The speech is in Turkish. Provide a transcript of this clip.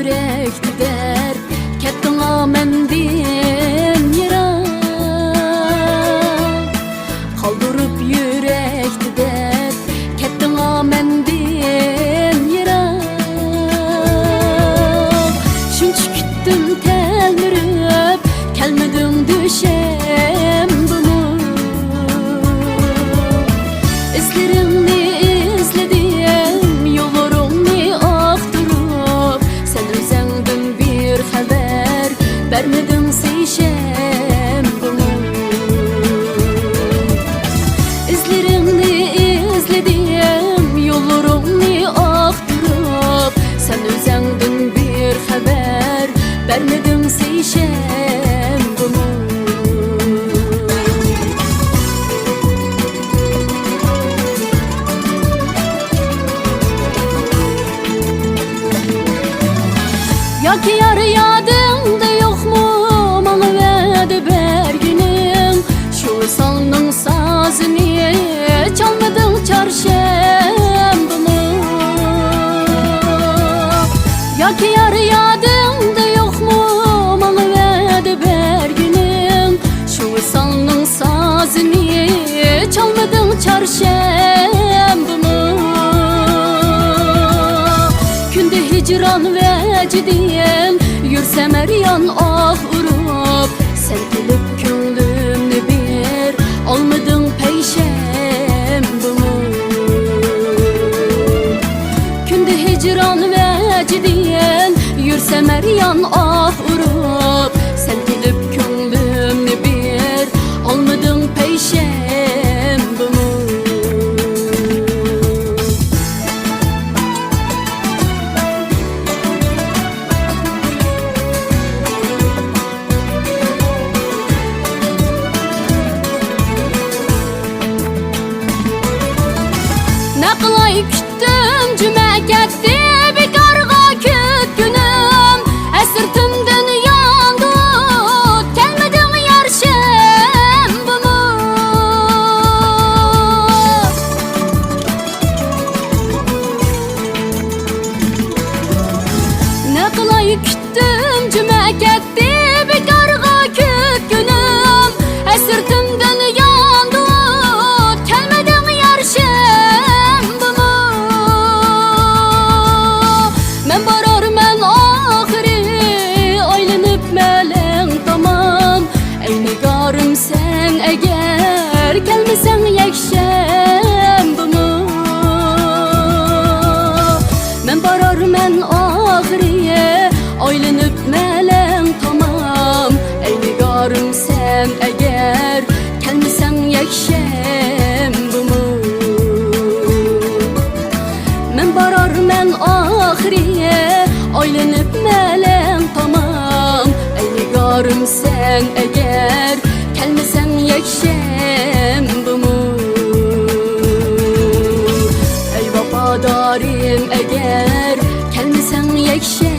yürekti der kettin a mendin yara kaldırıp yürekti der kettin a mendin yara şunç küttüm telmirip kelmedin düşem bunu izlerimni izledim yollarımni aktarıp sen özendin bir haber vermedin seyşem bunu izlerimni izledim yollarımni aktarıp sen özendin bir haber vermedin seyşem bunu ya ki yar yadımda yok mu bana verdi berginim şu salının sazını çalmadın çarşambımı ya ki yar yadımda yok mu bana verdi berginim şu salının sazını çalmadın çarşambımı günde hicran ve diyen yürsem er yan ah urup sen gelip gönlümni bir almadın peşem bunu günde hicran ve diyen yürsem er yan ah urup sen gelip gönlümni bir almadın peşem bunu Kılay küttüm cüme gitti bir karga küt günüm esirtimden yandı gelmedin yarşem bunu ne kılay küttüm cüme gitti bir karga küt günüm esirtimden yandı gelmedin yarşem men barar men ahiri aylanıp melen tamam ey nigarım sen eğer gelmesen yekşem bunu men barar men ahiri aylanıp melen tamam ey nigarım sen eğer gelmesen yekşem bunu men barar men ahiriye aylanıp melen tamam ey nigarım sen eğer gelmesen yekşem bunu ey vafadarim eğer gelmesen yekşem